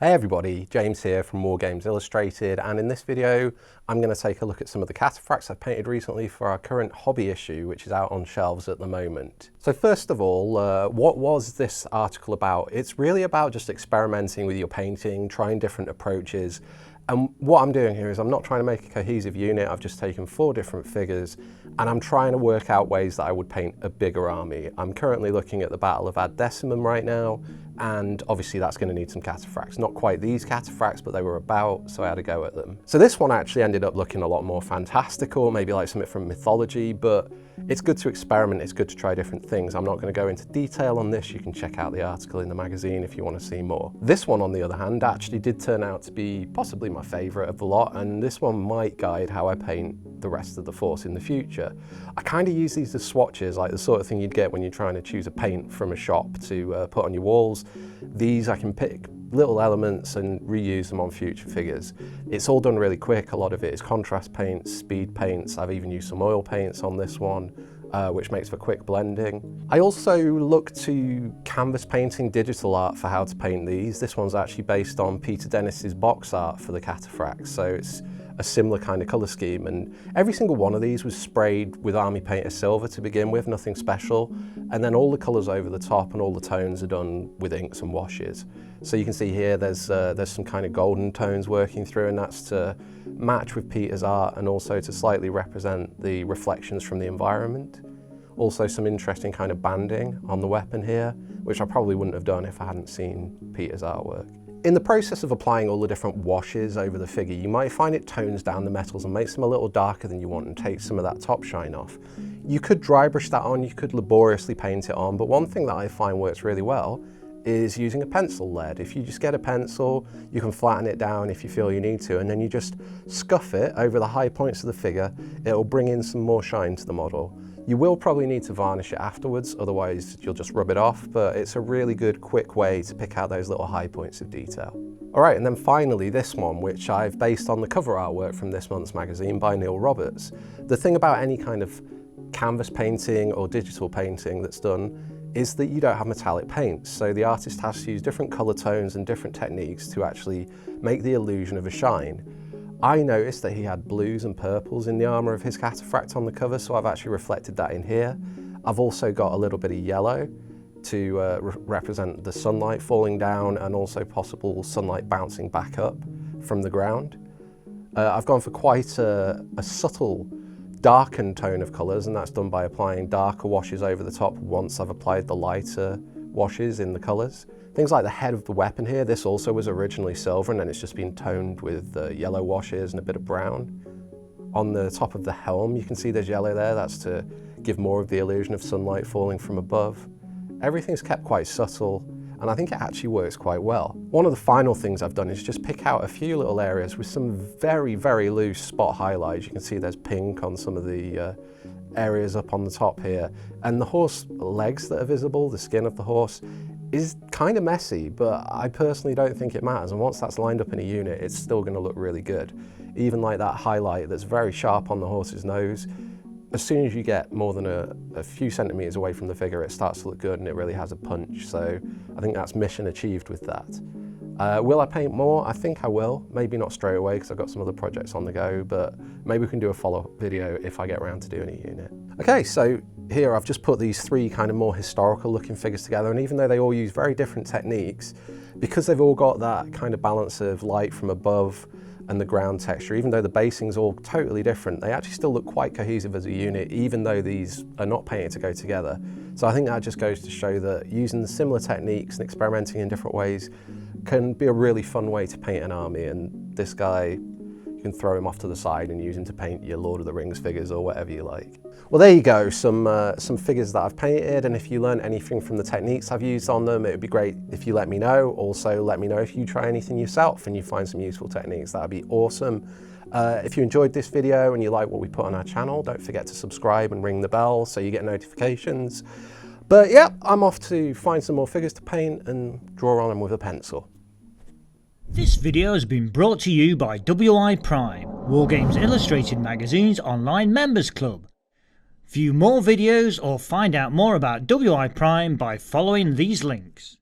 Hey everybody, James here from Wargames Illustrated, and in this video I'm going to take a look at some of the Cataphracts I've painted recently for our current hobby issue, which is out on shelves at the moment. So first of all, what was this article about? It's really about just experimenting with your painting, trying different approaches. And what I'm doing here is I'm not trying to make a cohesive unit. I've just taken 4 different figures and I'm trying to work out ways that I would paint a bigger army. I'm currently looking at the Battle of Ad Decimum right now, and obviously that's going to need some Cataphracts. Not quite these Cataphracts, but they were about, so I had a go at them. So this one actually ended up looking a lot more fantastical, maybe like something from mythology, but it's good to experiment, it's good to try different things. I'm not going to go into detail on this. You can check out the article in the magazine if you want to see more. This one, on the other hand, actually did turn out to be possibly my favourite of the lot, and this one might guide how I paint the rest of the force in the future. I kind of use these as swatches, like the sort of thing you'd get when you're trying to choose a paint from a shop to put on your walls. These I can pick little elements and reuse them on future figures. It's all done really quick. A lot of it is contrast paints, speed paints. I've even used some oil paints on this one, which makes for quick blending. I also look to canvas painting digital art for how to paint these. This one's actually based on Peter Dennis's box art for the Cataphracts, so it's a similar kind of colour scheme, and every single one of these was sprayed with Army Painter Silver to begin with, nothing special, and then all the colours over the top and all the tones are done with inks and washes. So you can see here there's some kind of golden tones working through, and that's to match with Peter's art and also to slightly represent the reflections from the environment. Also some interesting kind of banding on the weapon here, which I probably wouldn't have done if I hadn't seen Peter's artwork. In the process of applying all the different washes over the figure, you might find it tones down the metals and makes them a little darker than you want and takes some of that top shine off. You could dry brush that on, you could laboriously paint it on, but one thing that I find works really well is using a pencil lead. If you just get a pencil, you can flatten it down if you feel you need to, and then you just scuff it over the high points of the figure. It'll bring in some more shine to the model. You will probably need to varnish it afterwards, otherwise you'll just rub it off, but it's a really good quick way to pick out those little high points of detail. Alright, and then finally this one, which I've based on the cover artwork from this month's magazine by Neil Roberts. The thing about any kind of canvas painting or digital painting that's done is that you don't have metallic paints, so the artist has to use different colour tones and different techniques to actually make the illusion of a shine. I noticed that he had blues and purples in the armour of his Cataphract on the cover, so I've actually reflected that in here. I've also got a little bit of yellow to represent the sunlight falling down and also possible sunlight bouncing back up from the ground. I've gone for quite a subtle darkened tone of colours, and that's done by applying darker washes over the top once I've applied the lighter washes in the colours. Things like the head of the weapon here, this also was originally silver and then it's just been toned with yellow washes and a bit of brown. On the top of the helm you can see there's yellow there, that's to give more of the illusion of sunlight falling from above. Everything's kept quite subtle and I think it actually works quite well. One of the final things I've done is just pick out a few little areas with some very, very loose spot highlights. You can see there's pink on some of the areas up on the top here, and the horse legs that are visible, the skin of the horse, is kind of messy, but I personally don't think it matters, and once that's lined up in a unit it's still going to look really good. Even like that highlight that's very sharp on the horse's nose, as soon as you get more than a few centimetres away from the figure it starts to look good and it really has a punch, so I think that's mission achieved with that. Will I paint more? I think I will, maybe not straight away because I've got some other projects on the go, but maybe we can do a follow-up video if I get around to doing a unit. Okay, so here I've just put these 3 kind of more historical looking figures together, and even though they all use very different techniques, because they've all got that kind of balance of light from above and the ground texture, even though the basing's all totally different, they actually still look quite cohesive as a unit, even though these are not painted to go together. So I think that just goes to show that using the similar techniques and experimenting in different ways can be a really fun way to paint an army, and this guy, you can throw him off to the side and use him to paint your Lord of the Rings figures or whatever you like. Well, there you go, some figures that I've painted, and if you learn anything from the techniques I've used on them, it would be great if you let me know. Also, let me know if you try anything yourself and you find some useful techniques. That would be awesome. If you enjoyed this video and you like what we put on our channel, don't forget to subscribe and ring the bell so you get notifications. But yeah, I'm off to find some more figures to paint and draw on them with a pencil. This video has been brought to you by WiPrime, Wargames Illustrated magazine's online members club. View more videos or find out more about WiPrime by following these links.